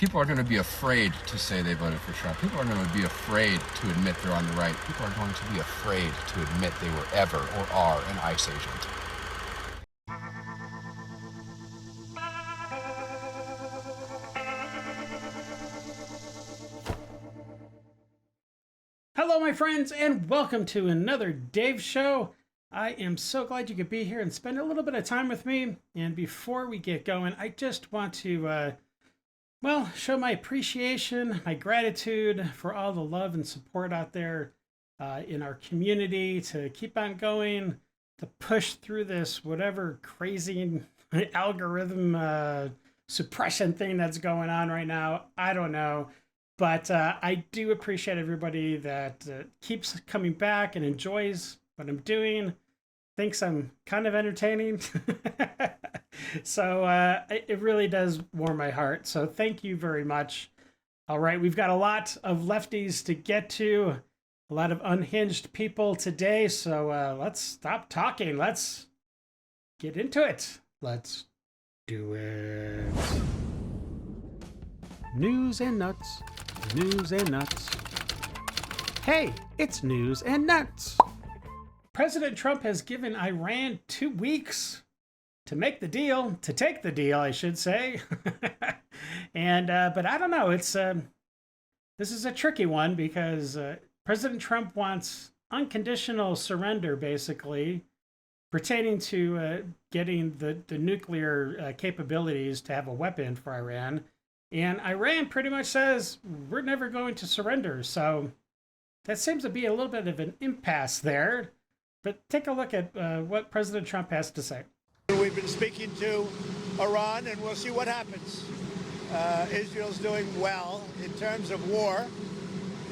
People are going to be afraid to say they voted for Trump. People are going to be afraid to admit they're on the right. People are going to be afraid to admit they were ever or are an ICE agent. Hello, my friends, and welcome to another Dave Show. I am so glad you could be here and spend a little bit of time with me. And before we get going, I just want to, show my appreciation, my gratitude for all the love and support out there in our community to keep on going, to push through this whatever crazy algorithm suppression thing that's going on right now. I don't know. But I do appreciate everybody that keeps coming back and enjoys what I'm doing, thinks I'm kind of entertaining. So it really does warm my heart. So thank you very much. All right, we've got a lot of lefties to get to, a lot of unhinged people today. So let's stop talking. Let's get into it. Let's do it. News and nuts. News and nuts. Hey, it's news and nuts. President Trump has given Iran 2 weeks to make the deal, to take the deal, I should say. And but I don't know. It's this is a tricky one because President Trump wants unconditional surrender, basically, pertaining to getting the nuclear capabilities to have a weapon for Iran. And Iran pretty much says, we're never going to surrender. So that seems to be a little bit of an impasse there. But take a look at what President Trump has to say. We've been speaking to Iran, and we'll see what happens. Israel's doing well in terms of war,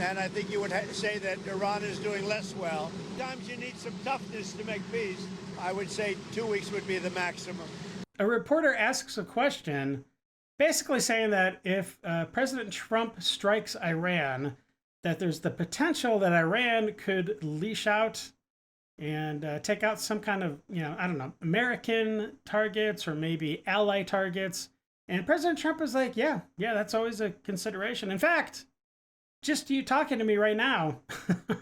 and I think you would say that Iran is doing less well. Sometimes you need some toughness to make peace. I would say 2 weeks would be the maximum. A reporter asks a question, basically saying that if President Trump strikes Iran, that there's the potential that Iran could leash out and take out some kind of, I don't know, American targets or maybe ally targets. And President Trump is like, yeah, that's always a consideration. In fact, just you talking to me right now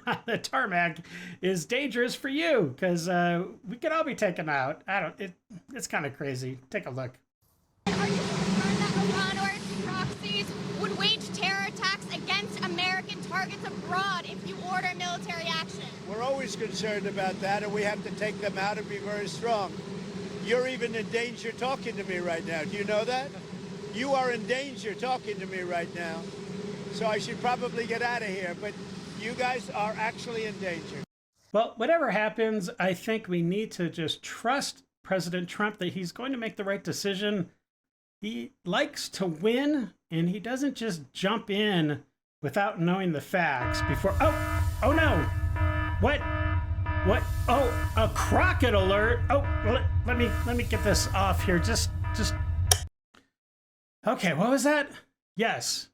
on the tarmac is dangerous for you because we could all be taken out. It's kind of crazy. Take a look. Are you concerned that Iran or its proxies would wage terror attacks against American targets abroad if you order military action? We're always concerned about that, and we have to take them out and be very strong. You're even in danger talking to me right now. Do you know that? You are in danger talking to me right now. So I should probably get out of here, but you guys are actually in danger. Well, whatever happens, I think we need to just trust President Trump that he's going to make the right decision. He likes to win, and he doesn't just jump in without knowing the facts before. Oh no! What? Oh, a crockett alert! Oh, let me get this off here. Just. Okay, what was that? Yes,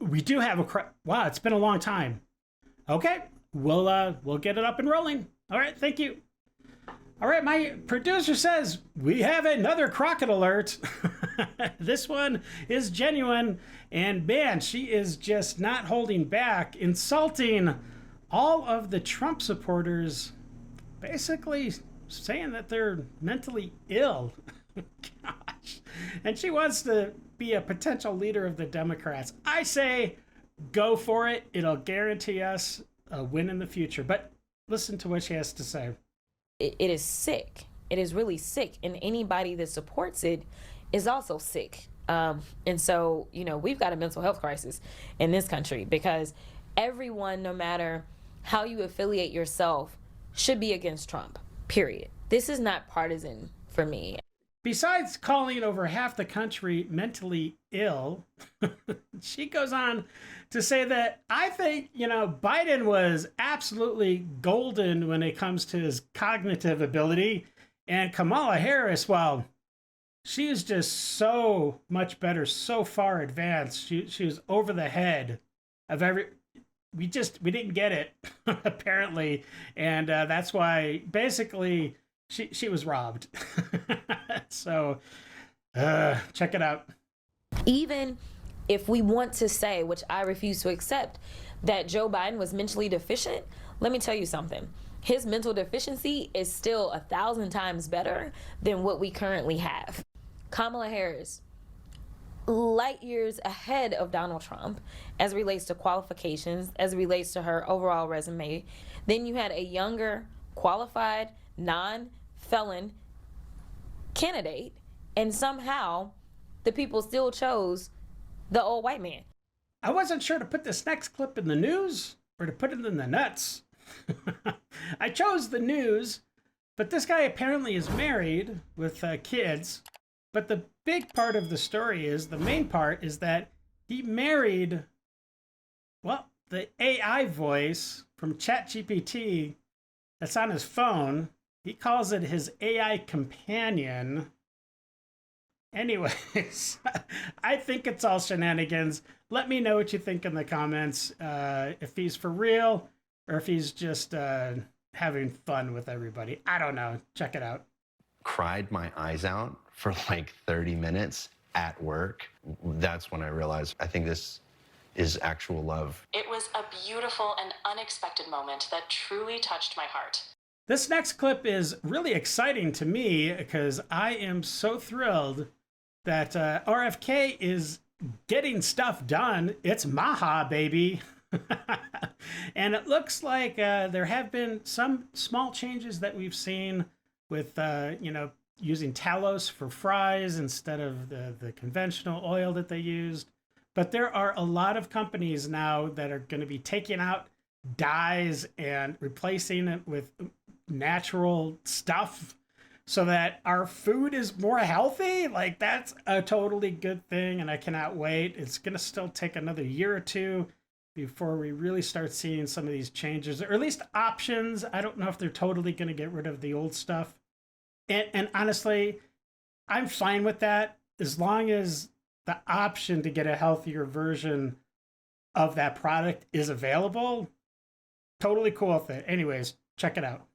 we do have a Wow, it's been a long time. Okay, we'll get it up and rolling. All right, thank you. All right, my producer says we have another crockett alert. This one is genuine, and man, she is just not holding back, insulting all of the Trump supporters, basically saying that they're mentally ill. Gosh. And she wants to be a potential leader of the Democrats. I say go for it. It'll guarantee us a win in the future. But listen to what she has to say. It is sick. It is really sick. And anybody that supports it is also sick. And so, we've got a mental health crisis in this country because everyone, no matter how you affiliate yourself, should be against Trump, period. This is not partisan for me. Besides calling over half the country mentally ill, she goes on to say that I think, Biden was absolutely golden when it comes to his cognitive ability. And Kamala Harris, well, she is just so much better, so far advanced. She was over the head of we didn't get it, apparently. And that's why basically she was robbed. So check it out. Even if we want to say, which I refuse to accept, that Joe Biden was mentally deficient, let me tell you something. His mental deficiency is still 1,000 times better than what we currently have. Kamala Harris, light years ahead of Donald Trump as it relates to qualifications, as it relates to her overall resume. Then you had a younger, qualified, non-felon candidate, and somehow the people still chose the old white man. I wasn't sure to put this next clip in the news or to put it in the nuts. I chose the news, but this guy apparently is married with kids. But the big part of the story is, the main part is that he married, well, the AI voice from ChatGPT that's on his phone. He calls it his AI companion. Anyways, I think it's all shenanigans. Let me know what you think in the comments, if he's for real or if he's just having fun with everybody. I don't know. Check it out. Cried my eyes out for like 30 minutes at work. That's when I realized I think this is actual love. It was a beautiful and unexpected moment that truly touched my heart. This next clip is really exciting to me because I am so thrilled that RFK is getting stuff done. It's Maha, baby. And it looks like there have been some small changes that we've seen with, using Talos for fries instead of the conventional oil that they used. But there are a lot of companies now that are going to be taking out dyes and replacing it with natural stuff so that our food is more healthy. Like, that's a totally good thing, and I cannot wait. It's going to still take another year or two before we really start seeing some of these changes, or at least options. I don't know if they're totally going to get rid of the old stuff. And honestly, I'm fine with that as long as the option to get a healthier version of that product is available. Totally cool with it. Anyways, check it out.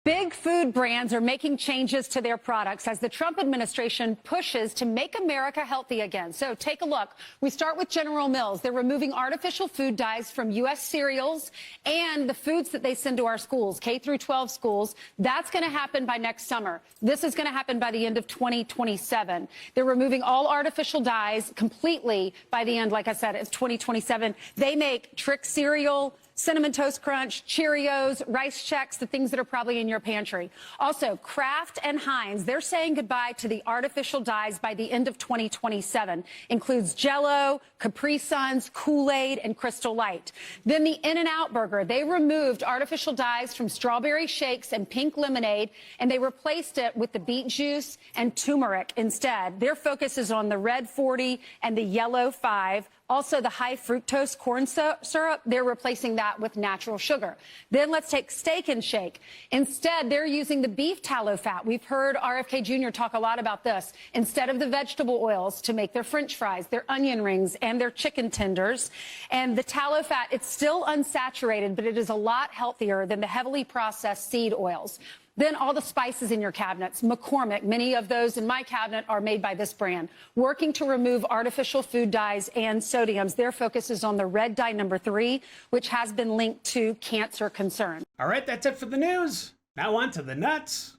Big food brands are making changes to their products as the Trump administration pushes to make America healthy again. So take a look. We start with General Mills. They're removing artificial food dyes from U.S. cereals and the foods that they send to our schools, K through 12 schools. That's going to happen by next summer. This is going to happen by the end of 2027. They're removing all artificial dyes completely by the end, like I said, of 2027. They make Trick cereal, Cinnamon Toast Crunch, Cheerios, Rice Chex, the things that are probably in your pantry. Also, Kraft and Heinz, they're saying goodbye to the artificial dyes by the end of 2027. Includes Jell-O, Capri Suns, Kool-Aid, and Crystal Light. Then the In-N-Out Burger, they removed artificial dyes from strawberry shakes and pink lemonade, and they replaced it with the beet juice and turmeric instead. Their focus is on the red 40 and the yellow 5. Also, the high fructose corn syrup, they're replacing that with natural sugar. Then let's take Steak and Shake. Instead, they're using the beef tallow fat. We've heard RFK Jr. talk a lot about this. Instead of the vegetable oils to make their French fries, their onion rings, and their chicken tenders. And the tallow fat, it's still unsaturated, but it is a lot healthier than the heavily processed seed oils. Then all the spices in your cabinets. McCormick, many of those in my cabinet are made by this brand. Working to remove artificial food dyes and sodiums. Their focus is on the red dye number 3, which has been linked to cancer concerns. All right, that's it for the news. Now on to the nuts.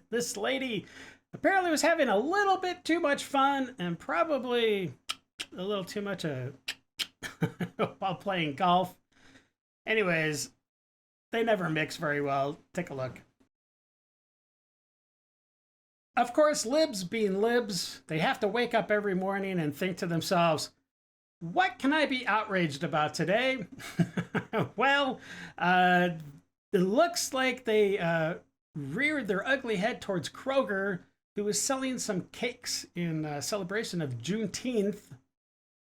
This lady apparently was having a little bit too much fun and probably a little too much while playing golf. Anyways, they never mix very well. Take a look. Of course, libs being libs, they have to wake up every morning and think to themselves, what can I be outraged about today? Well, it looks like they reared their ugly head towards Kroger, who was selling some cakes in celebration of Juneteenth,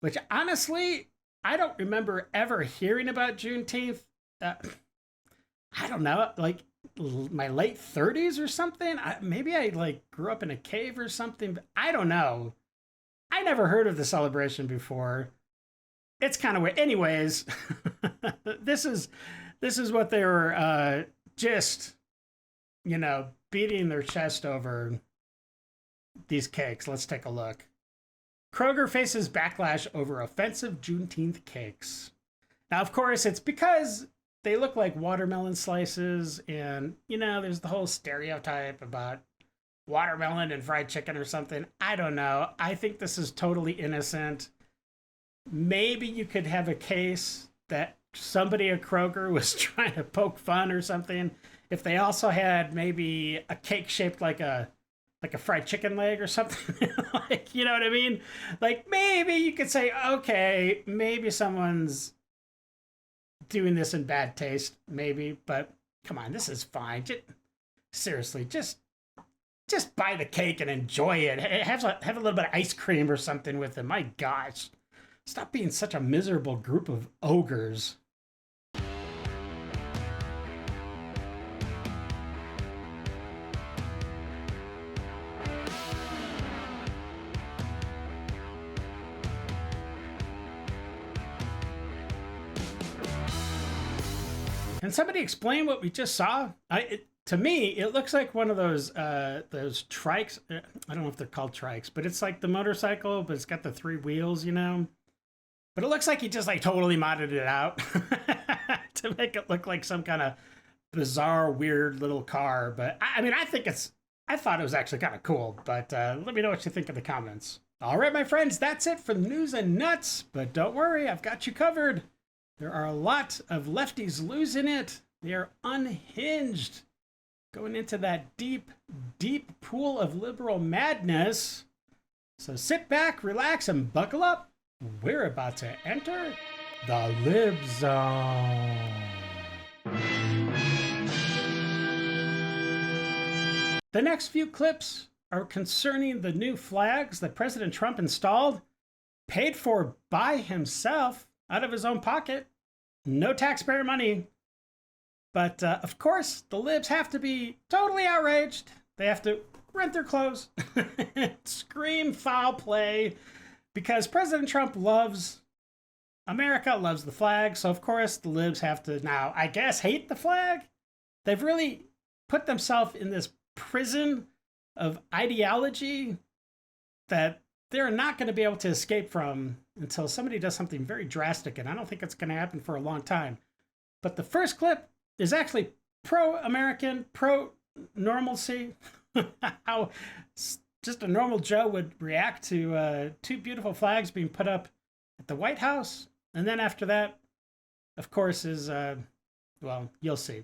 which honestly, I don't remember ever hearing about Juneteenth. I don't know, like my late 30s or something. Maybe I like grew up in a cave or something, but I don't know. I never heard of the celebration before. It's kind of weird. Anyways, this is what they were just, beating their chest over these cakes. Let's take a look. Kroger faces backlash over offensive Juneteenth cakes. Now, of course, it's because they look like watermelon slices, and, you know, there's the whole stereotype about watermelon and fried chicken or something. I don't know. I think this is totally innocent. Maybe you could have a case that somebody at Kroger was trying to poke fun or something. If they also had maybe a cake shaped like a fried chicken leg or something, like, you know what I mean? Like, maybe you could say, okay, maybe someone's doing this in bad taste, maybe, but come on, this is fine. Seriously, just buy the cake and enjoy it. Have a little bit of ice cream or something with it. My gosh, stop being such a miserable group of ogres. Can somebody explain what we just saw? To me, it looks like one of those trikes. I don't know if they're called trikes, but it's like the motorcycle, but it's got the 3 wheels, you know? But it looks like he just like totally modded it out to make it look like some kind of bizarre, weird little car. But I mean, I thought it was actually kind of cool, but let me know what you think in the comments. All right, my friends, that's it for the news and nuts, but don't worry, I've got you covered. There are a lot of lefties losing it. They are unhinged, going into that deep, deep pool of liberal madness. So sit back, relax, and buckle up. We're about to enter the Lib Zone. The next few clips are concerning the new flags that President Trump installed, paid for by himself out of his own pocket. No taxpayer money. But, of course, the libs have to be totally outraged. They have to rent their clothes, scream foul play, because President Trump loves America, loves the flag. So, of course, the libs have to now, I guess, hate the flag. They've really put themselves in this prison of ideology that they're not going to be able to escape from until somebody does something very drastic, and I don't think it's going to happen for a long time. But the first clip is actually pro-American, pro-normalcy, how just a normal Joe would react to 2 beautiful flags being put up at the White House. And then after that, of course, is, well, you'll see.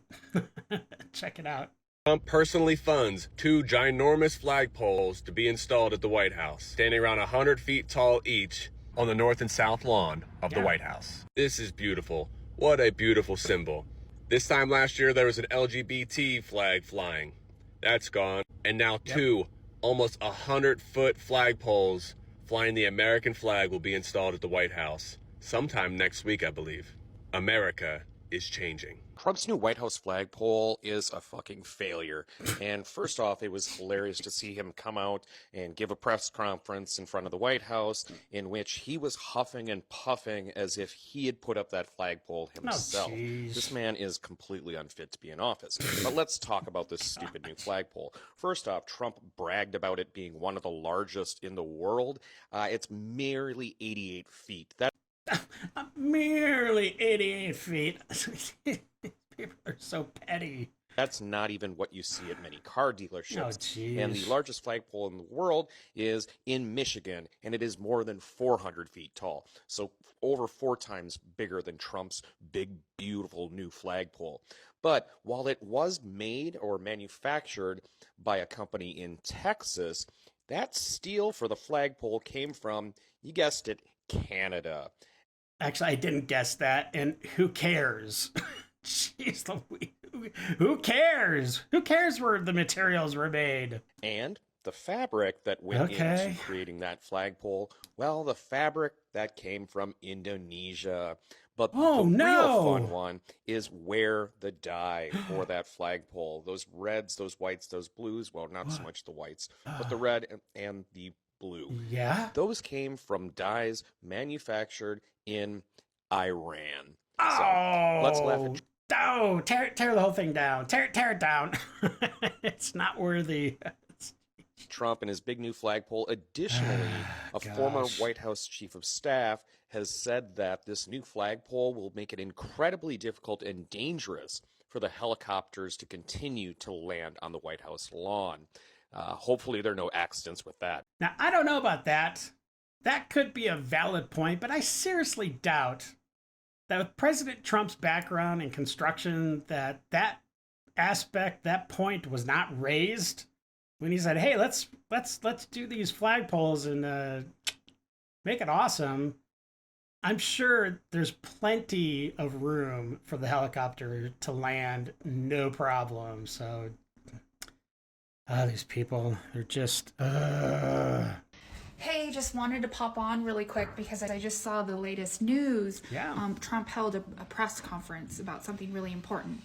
Check it out. Trump personally funds 2 ginormous flagpoles to be installed at the White House, standing around 100 feet tall each on the north and south lawn of the White House. This is beautiful. What a beautiful symbol. This time last year, there was an LGBT flag flying. That's gone. And now 2 almost 100-foot flagpoles flying the American flag will be installed at the White House sometime next week, I believe. America is changing. Trump's new White House flagpole is a fucking failure. And first off, it was hilarious to see him come out and give a press conference in front of the White House in which he was huffing and puffing as if he had put up that flagpole himself. This man is completely unfit to be in office. But let's talk about this stupid new flagpole. First off, Trump bragged about it being one of the largest in the world. It's merely 88 feet. Merely 88 feet. People are so petty. That's not even what you see at many car dealerships. Oh, jeez. And the largest flagpole in the world is in Michigan, and it is more than 400 feet tall. So over 4 times bigger than Trump's big, beautiful new flagpole. But while it was made or manufactured by a company in Texas, that steel for the flagpole came from, you guessed it, Canada. Actually, I didn't guess that, and who cares? Jeez Louise. Who cares? Who cares where the materials were made? And the fabric that went into creating that flagpole, well, the fabric that came from Indonesia. But the real fun one is where the dye for that flagpole. Those reds, those whites, those blues, well, not so much the whites, but the red and the blue. Yeah? Those came from dyes manufactured in Iran. Oh, so let's laugh at tear the whole thing down. Tear it down. It's not worthy. Trump and his big new flagpole. Additionally, a former White House chief of staff has said that this new flagpole will make it incredibly difficult and dangerous for the helicopters to continue to land on the White House lawn. Hopefully there are no accidents with that. Now, I don't know about that. That could be a valid point, but I seriously doubt that with President Trump's background in construction, that aspect, that point was not raised when he said, hey, let's do these flagpoles and make it awesome. I'm sure there's plenty of room for the helicopter to land, no problem. So, these people, they're just, Hey, just wanted to pop on really quick because I just saw the latest news. Yeah. Trump held a press conference about something really important.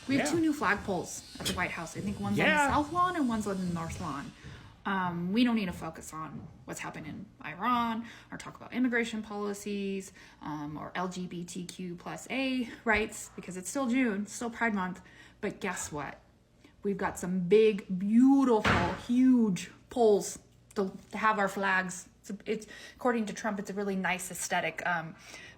We have 2 new flagpoles at the White House. I think one's on the South Lawn and one's on the North Lawn. We don't need to focus on what's happening in Iran or talk about immigration policies or LGBTQ plus A rights because it's still June, still Pride Month. But guess what? We've got some big, beautiful, huge poles to have our flags. It's according to Trump, it's a really nice aesthetic.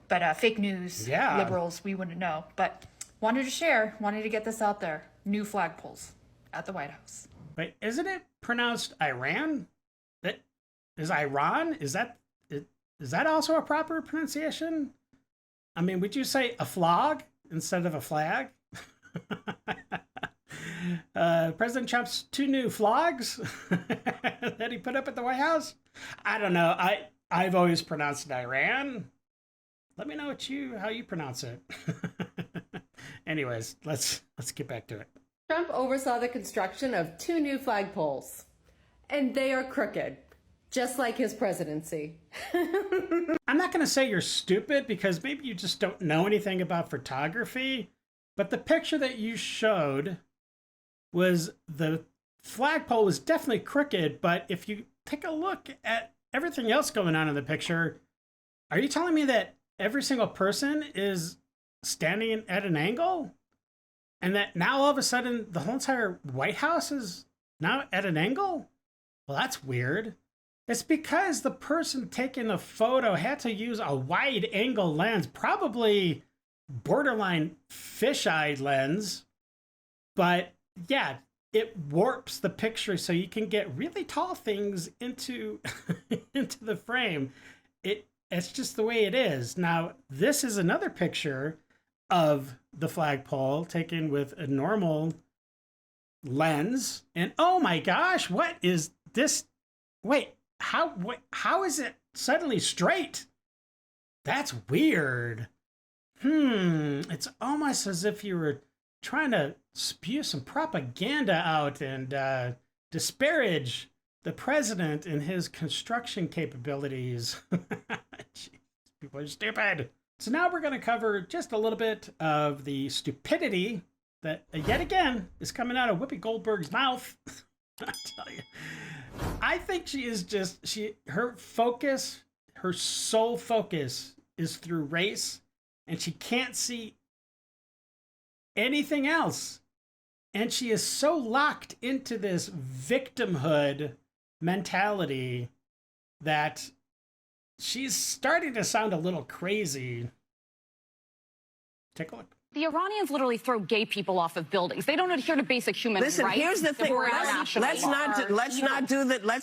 But fake news, liberals, we wouldn't know. But wanted to share, wanted to get this out there. New flagpoles at the White House. Wait, isn't it pronounced Iran? That is Iran? Is that also a proper pronunciation? I mean, would you say a flog instead of a flag? President Trump's 2 new flogs that he put up at the White House. I don't know. I've always pronounced it Iran. Let me know how you pronounce it. Anyways, let's get back to it. Trump oversaw the construction of 2 new flagpoles, and they are crooked, just like his presidency. I'm not going to say you're stupid because maybe you just don't know anything about photography, but the picture that you showed was the flagpole was definitely crooked, but if you take a look at everything else going on in the picture, are you telling me that every single person is standing at an angle? And that now all of a sudden the whole entire White House is now at an angle? Well, that's weird. It's because the person taking the photo had to use a wide angle lens, probably borderline fisheye lens. But yeah, it warps the picture so you can get really tall things into into the frame. It's just the way it is. Now, this is another picture of the flagpole taken with a normal lens. And oh my gosh, what is this? Wait, how is it suddenly straight? That's weird. It's almost as if you were trying to spew some propaganda out and disparage the president and his construction capabilities. Jeez, people are stupid. So now we're going to cover just a little bit of the stupidity that, yet again, is coming out of Whoopi Goldberg's mouth. I tell you, I think she is her focus, her sole focus is through race, and she can't see anything else. And she is so locked into this victimhood mentality that she's starting to sound a little crazy. Take a look. The Iranians literally throw gay people off of buildings. They don't adhere to basic human rights. Listen, here's the thing. Let's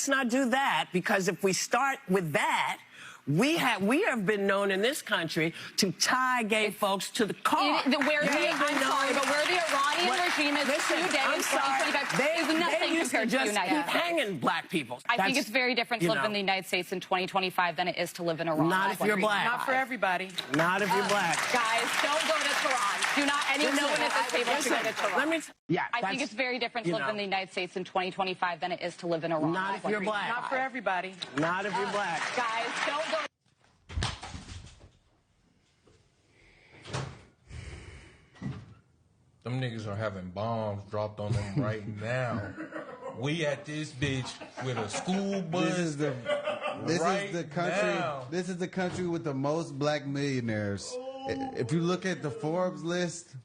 not do that, because if we start with that, we have been known in this country to tie gay folks to the car. I'm sorry, but where the Iranian regime is today in 2025 is nothing compared to the United States. Keep hanging black people. I think it's very different to live in the United States in 2025 than it is to live in Iran. Not if you're black. Not for everybody. Not if you're black. Guys, don't go to Tehran. Do not anyone at this table should go to Tehran. I think it's very different to live in the United States in 2025 than it is to live in Iran. Not if you're black. Not for everybody. Not if you're black. Guys, don't go. Them niggas are having bombs dropped on them right now. We at this bitch with a school bus. This is the country with the most black millionaires. If you look at the Forbes list,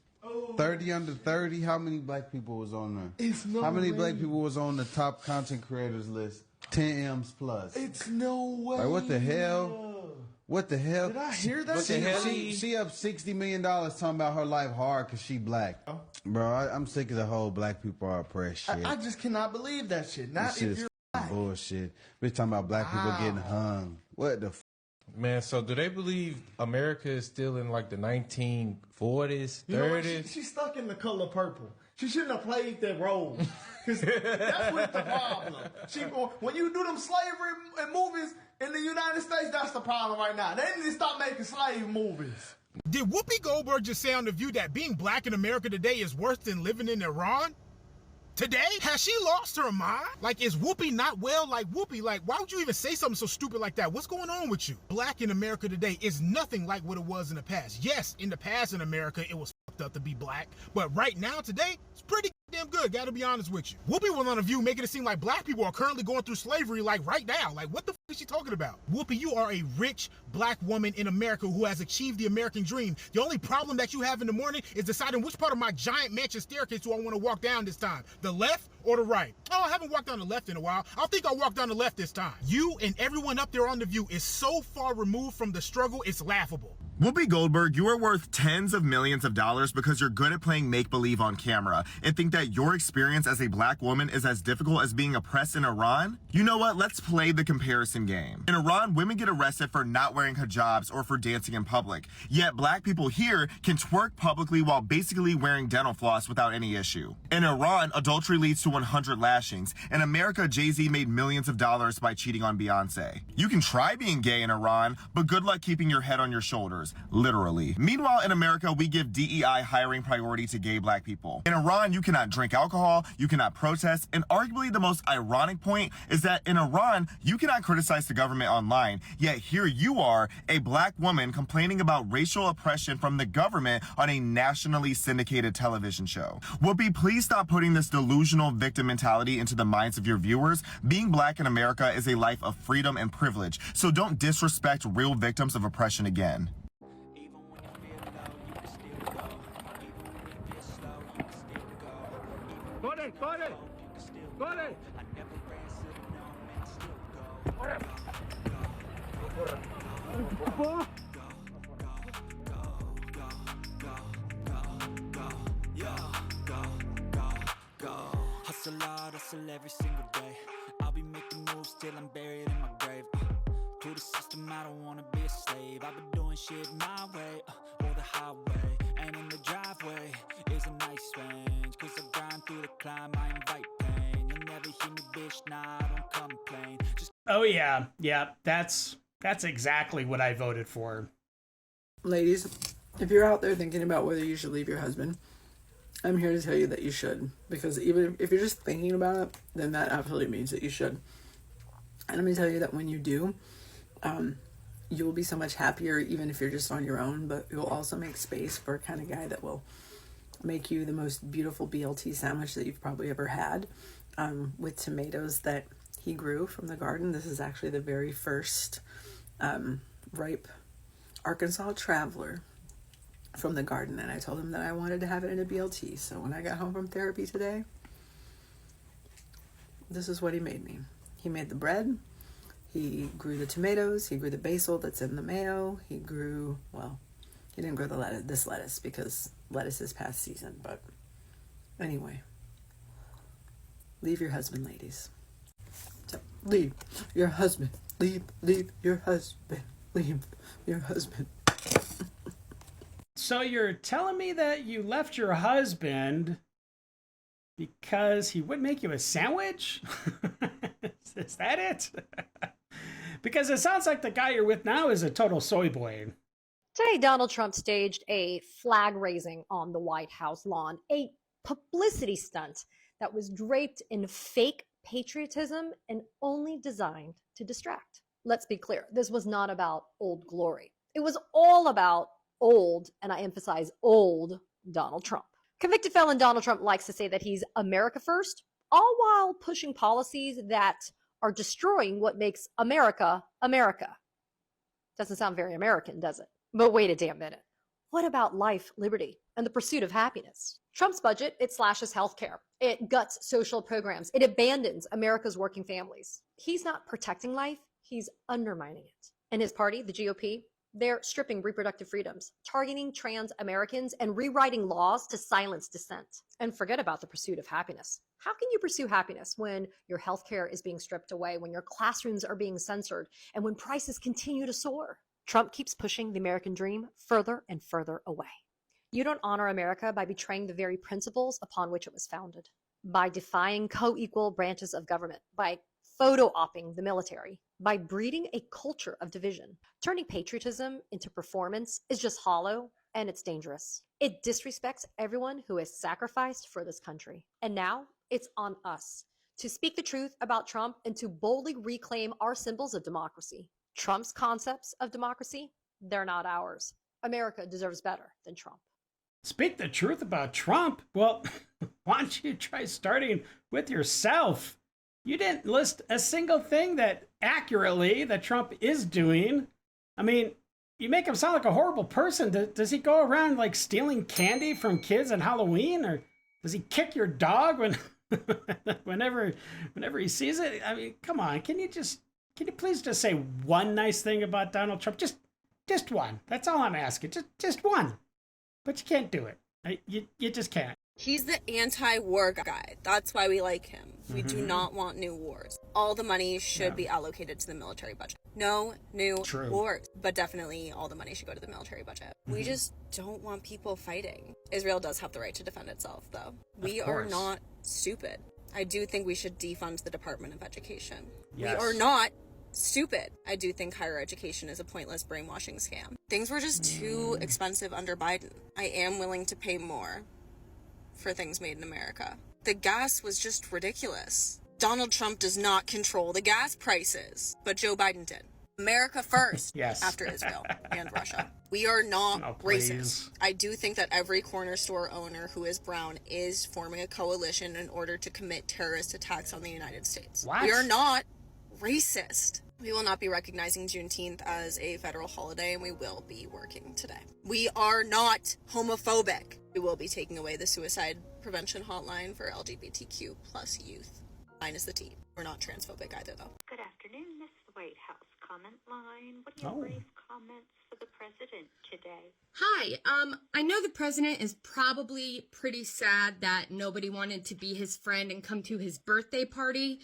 30 under 30. How many black people was on there? It's no How many way. black people was on the top content creators list? 10 M's plus. It's no way. Like, what the hell? What the hell? Did I hear that? She up $60 million talking about her life hard because she black. Oh. Bro, I'm sick of the whole black people are oppressed shit. I just cannot believe that shit. Not This shit if is you're bullshit. We're talking about black people getting hung. What the f? Man, so do they believe America is still in like the 1940s, You know what? 30s? She's stuck in the color purple. She shouldn't have played that role. Because that's what's the problem. When you do them slavery movies in the United States, that's the problem right now. They need to stop making slave movies. Did Whoopi Goldberg just say on The View that being black in America today is worse than living in Iran? Today? Has she lost her mind? Like, is Whoopi not well? Like, Whoopi, like, why would you even say something so stupid like that? What's going on with you? Black in America today is nothing like what it was in the past. Yes, in the past in America, it was fucked up to be black. But right now, today, it's pretty damn good, gotta be honest with you. Whoopi was on The View making it seem like black people are currently going through slavery, like, right now. Like, what the fuck is she talking about? Whoopi, you are a rich black woman in America who has achieved the American dream. The only problem that you have in the morning is deciding which part of my giant mansion staircase do I want to walk down this time. The left or the right? Oh, I haven't walked down the left in a while. I think I'll walk down the left this time. You and everyone up there on The View is so far removed from the struggle, it's laughable. Whoopi Goldberg, you are worth tens of millions of dollars because you're good at playing make-believe on camera and think that your experience as a black woman is as difficult as being oppressed in Iran? You know what? Let's play the comparison game. In Iran, women get arrested for not wearing hijabs or for dancing in public. Yet black people here can twerk publicly while basically wearing dental floss without any issue. In Iran, adultery leads to 100 lashings. In America, Jay-Z made millions of dollars by cheating on Beyonce. You can try being gay in Iran, but good luck keeping your head on your shoulders. Literally. Meanwhile, in America, we give DEI hiring priority to gay black people. In Iran, you cannot drink alcohol, you cannot protest, and arguably the most ironic point is that in Iran, you cannot criticize the government online, yet here you are, a black woman complaining about racial oppression from the government on a nationally syndicated television show. Whoopi, please stop putting this delusional victim mentality into the minds of your viewers. Being black in America is a life of freedom and privilege, so don't disrespect real victims of oppression again. Got it! Hustle hard, hustle every single day. I'll be making moves till I'm buried in my grave. To the system, I don't wanna be a slave. I've been doing shit my way, or the highway. And in the driveway is a nice range. Cause I grind through the climb, I invite pain. You'll never hear me, bitch, nah, I don't complain. Oh yeah, that's exactly what I voted for. Ladies, if you're out there thinking about whether you should leave your husband, I'm here to tell you that you should. Because even if you're just thinking about it, then that absolutely means that you should. And let me tell you that when you do, you will be so much happier even if you're just on your own, but you'll also make space for a kind of guy that will make you the most beautiful BLT sandwich that you've probably ever had, with tomatoes that he grew from the garden. This is actually the very first ripe Arkansas Traveler from the garden, and I told him that I wanted to have it in a BLT. So when I got home from therapy today, this is what he made me. He made the bread, he grew the tomatoes, he grew the basil that's in the mayo, he grew, well, he didn't grow the lettuce because lettuce is past season, but anyway, leave your husband, ladies. So, leave your husband, leave your husband, leave your husband. So you're telling me that you left your husband because he wouldn't make you a sandwich? Is that it? Because it sounds like the guy you're with now is a total soy boy. Today, Donald Trump staged a flag raising on the White House lawn, a publicity stunt that was draped in fake patriotism and only designed to distract. Let's be clear, this was not about Old Glory. It was all about old, and I emphasize old, Donald Trump. Convicted felon Donald Trump likes to say that he's America first, all while pushing policies that are destroying what makes America, America. Doesn't sound very American, does it? But wait a damn minute. What about life, liberty, and the pursuit of happiness? Trump's budget, it slashes healthcare. It guts social programs. It abandons America's working families. He's not protecting life, he's undermining it. And his party, the GOP, they're stripping reproductive freedoms, targeting trans Americans, and rewriting laws to silence dissent. And forget about the pursuit of happiness. How can you pursue happiness when your healthcare is being stripped away, when your classrooms are being censored, and when prices continue to soar? Trump keeps pushing the American dream further and further away. You don't honor America by betraying the very principles upon which it was founded, by defying co-equal branches of government, by photo-opping the military, by breeding a culture of division. Turning patriotism into performance is just hollow, and it's dangerous. It disrespects everyone who has sacrificed for this country. And now it's on us to speak the truth about Trump and to boldly reclaim our symbols of democracy. Trump's concepts of democracy, they're not ours. America deserves better than Trump. Speak the truth about Trump? Well, why don't you try starting with yourself? You didn't list a single thing that Trump is doing. I mean, you make him sound like a horrible person. Does he go around like stealing candy from kids on Halloween? Or does he kick your dog whenever he sees it? I mean, come on, can you please just say one nice thing about Donald Trump? Just one. That's all I'm asking. Just one. But you can't do it. You just can't. He's the anti-war guy. That's why we like him. We do not want new wars. All the money should be allocated to the military budget. No new wars. But definitely all the money should go to the military budget. We just don't want people fighting. Israel does have the right to defend itself, though. We are not stupid. I do think we should defund the Department of Education. Yes. We are not stupid. I do think higher education is a pointless brainwashing scam. Things were just too expensive under Biden. I am willing to pay more for things made in America. The gas was just ridiculous. Donald Trump does not control the gas prices, but Joe Biden did. America first, after Israel and Russia. We are not racist. I do think that every corner store owner who is brown is forming a coalition in order to commit terrorist attacks on the United States. What? We are not racist. We will not be recognizing Juneteenth as a federal holiday, and we will be working today. We are not homophobic. We will be taking away the suicide prevention hotline for LGBTQ plus youth. Mine is the T. We're not transphobic either, though. Good afternoon. This is the White House comment line. What are your brief comments for the president today? Hi. I know the president is probably pretty sad that nobody wanted to be his friend and come to his birthday party.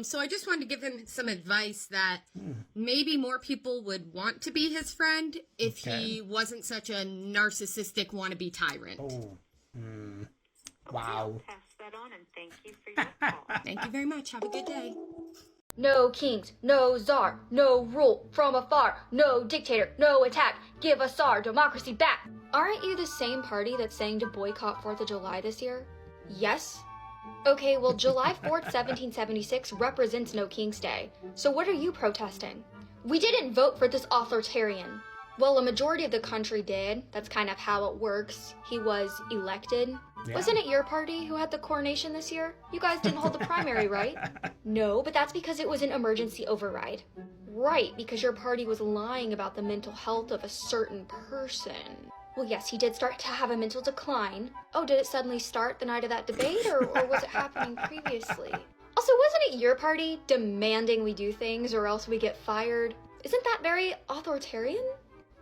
So I just wanted to give him some advice that maybe more people would want to be his friend if he wasn't such a narcissistic wannabe tyrant. Wow. I'll pass that on and thank you for your call. Thank you very much. Have a good day. No kings, no czar, no rule from afar, no dictator, no attack, give us our democracy back. Aren't you the same party that's saying to boycott 4th of July this year? Yes? Okay, well July 4th, 1776 represents No King's Day. So what are you protesting? We didn't vote for this authoritarian. Well, a majority of the country did. That's kind of how it works. He was elected. Yeah. Wasn't it your party who had the coronation this year? You guys didn't hold the primary, right? No, but that's because it was an emergency override. Right, because your party was lying about the mental health of a certain person. Well, yes, he did start to have a mental decline. Oh, did it suddenly start the night of that debate, or was it happening previously? Also, wasn't it your party demanding we do things or else we get fired? Isn't that very authoritarian?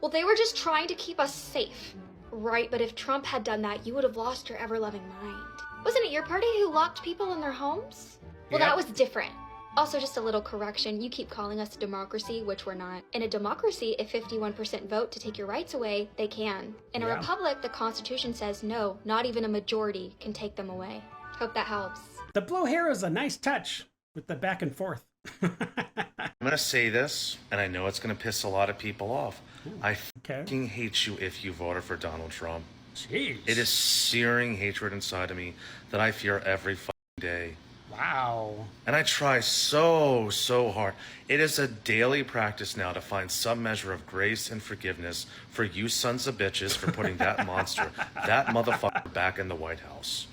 Well, they were just trying to keep us safe. Right, but if Trump had done that, you would have lost your ever-loving mind. Wasn't it your party who locked people in their homes? Well, that was different. Also, just a little correction, you keep calling us a democracy, which we're not. In a democracy, if 51% vote to take your rights away, they can. In a republic, the Constitution says no, not even a majority can take them away. Hope that helps. The blue hair is a nice touch with the back and forth. I'm going to say this, and I know it's going to piss a lot of people off. I fucking hate you if you voted for Donald Trump. Jeez. It is searing hatred inside of me that I fear every fucking day. Wow. And I try so hard. It is a daily practice now to find some measure of grace and forgiveness for you sons of bitches for putting that monster, that motherfucker back in the White House.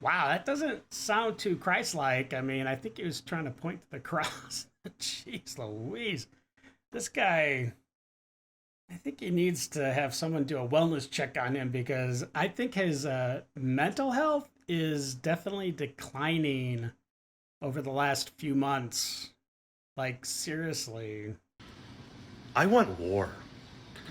Wow, that doesn't sound too Christ-like. I mean, I think he was trying to point to the cross. Jeez Louise. This guy I think he needs to have someone do a wellness check on him, because I think his mental health is definitely declining over the last few months. Like, seriously. I want war.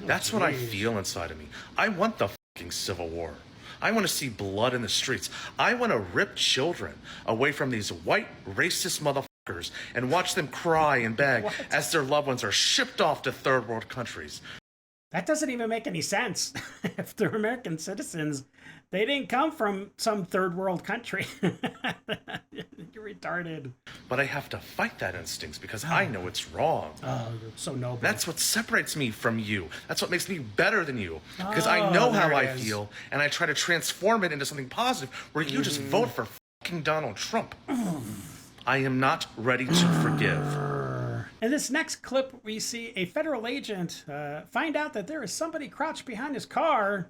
Oh, That's what I geez. feel inside of me. I want the fucking civil war. I want to see blood in the streets. I want to rip children away from these white racist motherfuckers and watch them cry and beg as their loved ones are shipped off to third world countries. That doesn't even make any sense. If they're American citizens, they didn't come from some third world country. You're retarded. But I have to fight that instinct because I know it's wrong. Oh, you're so noble. That's what separates me from you. That's what makes me better than you. Because I know how I feel, and I try to transform it into something positive where you just vote for fucking Donald Trump. I am not ready to forgive. In this next clip, we see a federal agent find out that there is somebody crouched behind his car.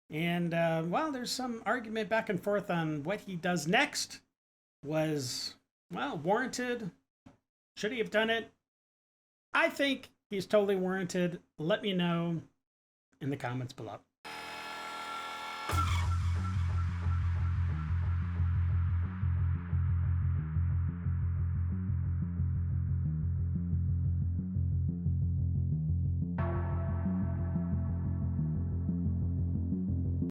And, well, there's some argument back and forth on what he does next. Was, well, warranted? Should he have done it? I think he's totally warranted. Let me know in the comments below.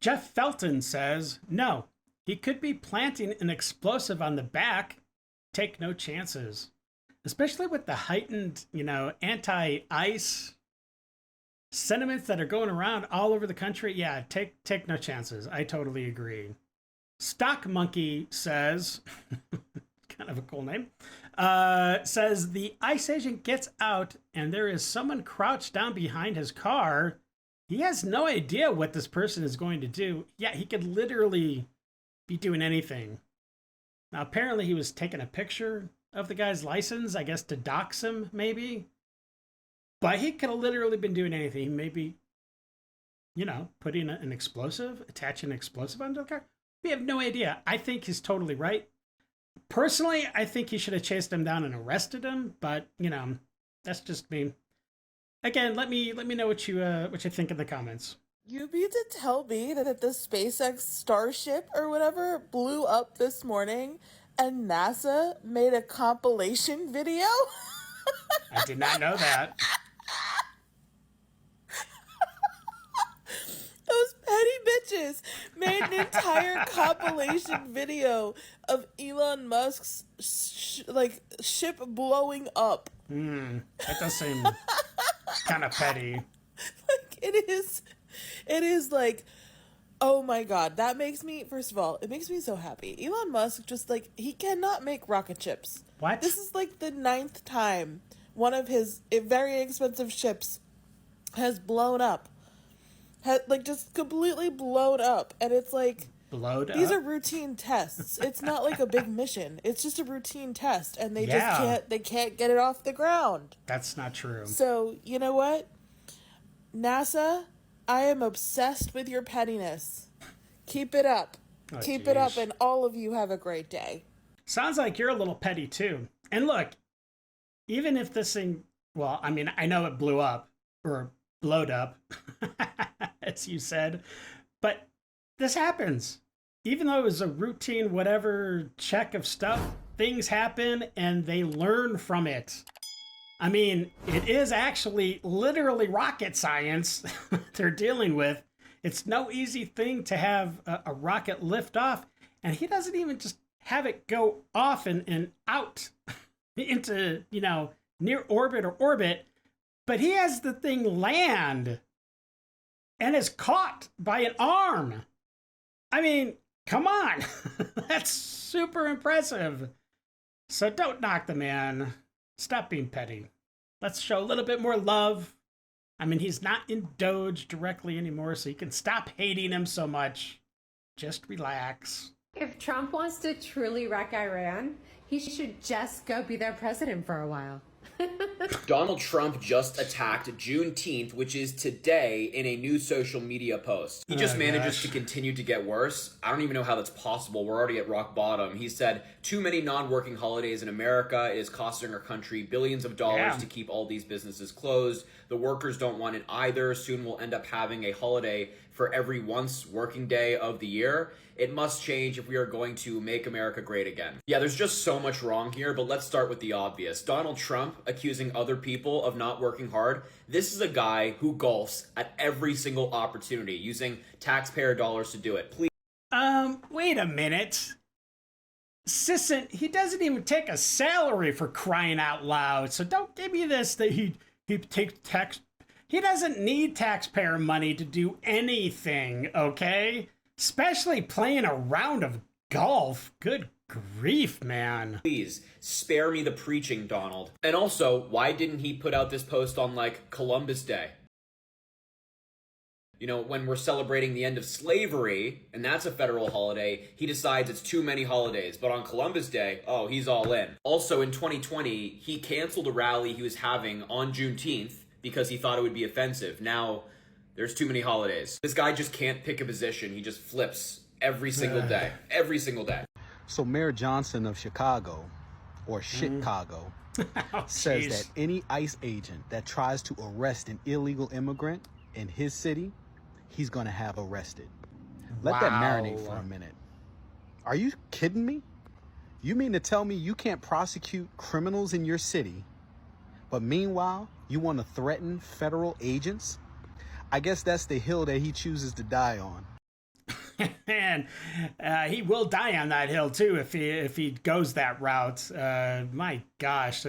Jeff Felton says, no, he could be planting an explosive on the back. Take no chances. Especially with the heightened, anti-ICE sentiments that are going around all over the country. Yeah, take no chances. I totally agree. Stock Monkey says, kind of a cool name, says the ICE agent gets out and there is someone crouched down behind his car. He has no idea what this person is going to do. Yeah, he could literally be doing anything. Now, apparently he was taking a picture of the guy's license, I guess to dox him, maybe. But he could have literally been doing anything. He may be, putting an explosive, attaching an explosive onto the car. We have no idea. I think he's totally right. Personally, I think he should have chased him down and arrested him. But, that's just me. Again, let me know what you think in the comments. You mean to tell me that the SpaceX Starship or whatever blew up this morning and NASA made a compilation video? I did not know that. Those petty bitches made an entire compilation video of Elon Musk's ship blowing up. That does seem kind of petty. It is like, oh my god, that makes me, first of all, it makes me so happy. Elon Musk he cannot make rocket ships. What? This is like the 9th time one of his very expensive ships has blown up. Just completely blown up. And it's like, these are routine tests. It's not like a big mission. It's just a routine test. And they can't get it off the ground. That's not true. So, you know what? NASA, I am obsessed with your pettiness. Keep it up. Keep it up, and all of you have a great day. Sounds like you're a little petty, too. And look, even if this thing, well, I mean, I know it blew up, or blowed up, as you said, but this happens. Even though it was a routine whatever check of stuff, things happen, and they learn from it. I mean, it is actually literally rocket science they're dealing with. It's no easy thing to have a rocket lift off, and he doesn't even just have it go off and out into, near orbit or orbit, but he has the thing land and is caught by an arm. I mean, come on. That's super impressive. So don't knock the man. Stop being petty. Let's show a little bit more love. I mean, he's not in Doge directly anymore, so you can stop hating him so much. Just relax. If Trump wants to truly wreck Iran, he should just go be their president for a while. Donald Trump just attacked Juneteenth, which is today, in a new social media post. He just manages to continue to get worse. I don't even know how that's possible. We're already at rock bottom. He said, too many non-working holidays in America is costing our country billions of dollars to keep all these businesses closed. The workers don't want it either. Soon we'll end up having a holiday for every once working day of the year. It must change if we are going to make America great again. Yeah, there's just so much wrong here, but let's start with the obvious. Donald Trump accusing other people of not working hard. This is a guy who golfs at every single opportunity, using taxpayer dollars to do it. Please. Wait a minute. Sisson, he doesn't even take a salary for crying out loud, so don't give me this that he takes tax. He doesn't need taxpayer money to do anything, okay? Especially playing a round of golf. Good grief, man. Please, spare me the preaching, Donald. And also, why didn't he put out this post on, like, Columbus Day? You know, when we're celebrating the end of slavery, and that's a federal holiday, he decides it's too many holidays. But on Columbus Day, oh, he's all in. Also, in 2020, he canceled a rally he was having on Juneteenth because he thought it would be offensive. Now, there's too many holidays. This guy just can't pick a position. He just flips every single day. Every single day. So Mayor Johnson of Chicago, or Chicago, says that any ICE agent that tries to arrest an illegal immigrant in his city, he's going to have arrested. Let that marinate for a minute. Are you kidding me? You mean to tell me you can't prosecute criminals in your city, but meanwhile, you want to threaten federal agents? I guess that's the hill that he chooses to die on. And he will die on that hill too if he goes that route. My gosh,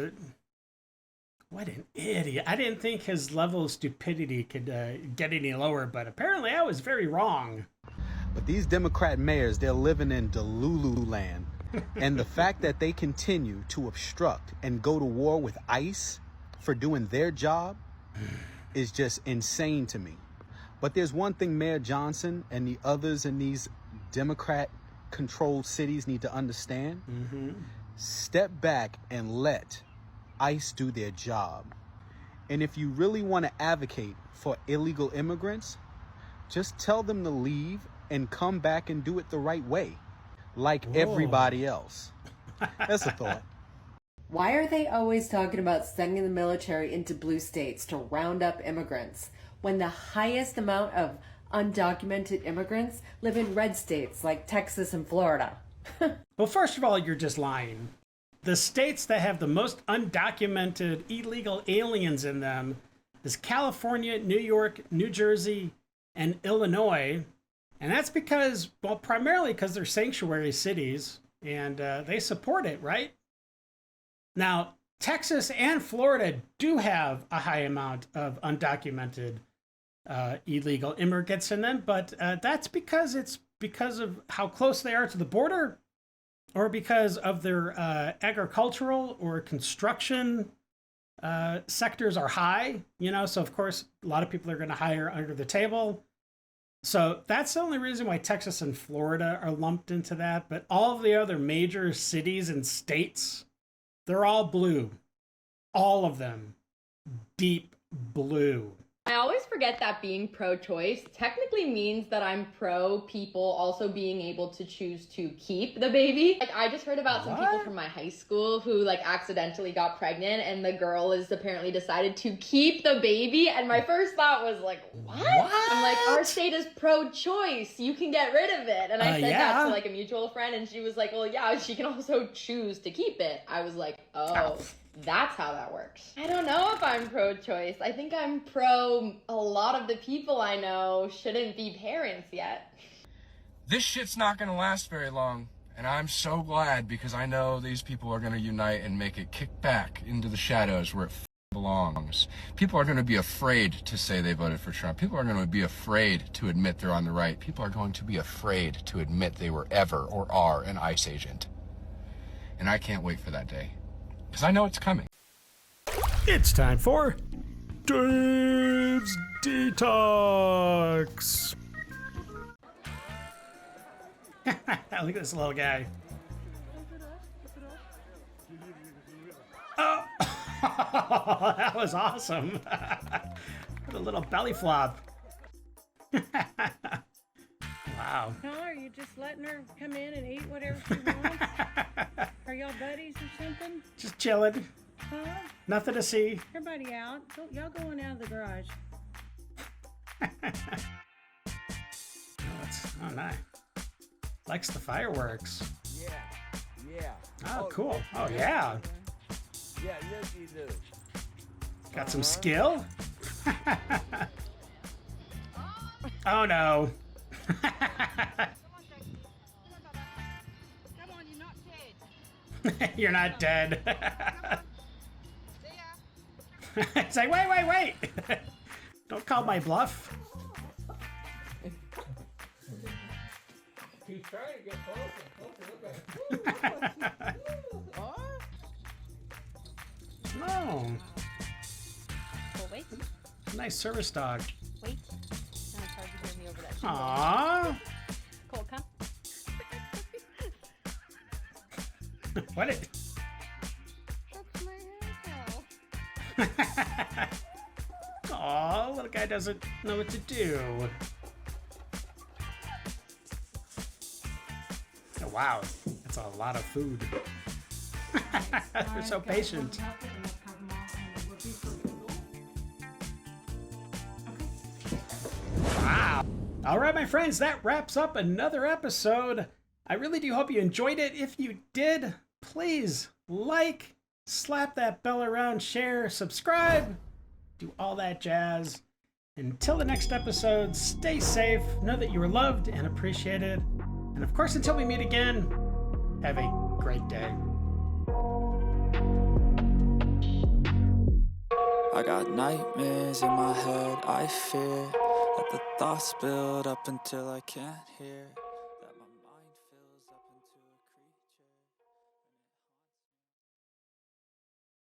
what an idiot! I didn't think his level of stupidity could get any lower, but apparently I was very wrong. But these Democrat mayors, they're living in Delulu land, and the fact that they continue to obstruct and go to war with ICE for doing their job is just insane to me. But there's one thing Mayor Johnson and the others in these Democrat-controlled cities need to understand. Step back and let ICE do their job. And if you really want to advocate for illegal immigrants, just tell them to leave and come back and do it the right way, like everybody else. That's a thought. Why are they always talking about sending the military into blue states to round up immigrants when the highest amount of undocumented immigrants live in red states like Texas and Florida? Well, first of all, you're just lying. The states that have the most undocumented illegal aliens in them is California, New York, New Jersey, and Illinois. And that's because, well, primarily because they're sanctuary cities and they support it, right? Now, Texas and Florida do have a high amount of undocumented illegal immigrants in them, but that's because of how close they are to the border, or because of their agricultural or construction sectors are high, you know, so of course a lot of people are going to hire under the table. So that's the only reason why Texas and Florida are lumped into that. But all of the other major cities and states, they're all blue. All of them. Deep blue. I always forget that being pro-choice technically means that I'm pro people also being able to choose to keep the baby. Like, I just heard about some people from my high school who like accidentally got pregnant and the girl is apparently decided to keep the baby. And my first thought was like, what? I'm like, our state is pro-choice. You can get rid of it. And I said that to like a mutual friend and she was like, well, yeah, she can also choose to keep it. I was like, oh. That's how that works. I don't know if I'm pro-choice. I think I'm pro a lot of the people I know shouldn't be parents yet. This shit's not gonna last very long, and I'm so glad because I know these people are gonna unite and make it kick back into the shadows where it belongs. People are gonna be afraid to say they voted for Trump. People are gonna be afraid to admit they're on the right. People are going to be afraid to admit they were ever or are an ICE agent. And I can't wait for that day. Because I know it's coming. It's time for Dave's Detox. Look at this little guy. Oh. That was awesome. What a little belly flop. Wow. No, are you just letting her come in and eat whatever she wants? Are y'all buddies or something? Just chilling. Huh? Nothing to see. Everybody out. Y'all going out of the garage. Oh, nice. Likes the fireworks. Yeah. Oh, cool. Oh, yeah. Yeah, yes you do. Got some skill? Oh, no. You're not dead. It's like, wait. Don't call my bluff. He's trying to get closer. No. Well, wait. Nice service dog. Wait. Now it's hard to hear me over that. Aww. Cool, come. What? That's my hair. Aw, little guy doesn't know what to do. Oh, wow, that's a lot of food. They're so patient. Wow. All right, my friends, that wraps up another episode. I really do hope you enjoyed it. If you did, please like, slap that bell around, share, subscribe, do all that jazz. Until the next episode, stay safe, know that you are loved and appreciated. And of course, until we meet again, have a great day. I got nightmares in my head, I fear that the thoughts build up until I can't hear.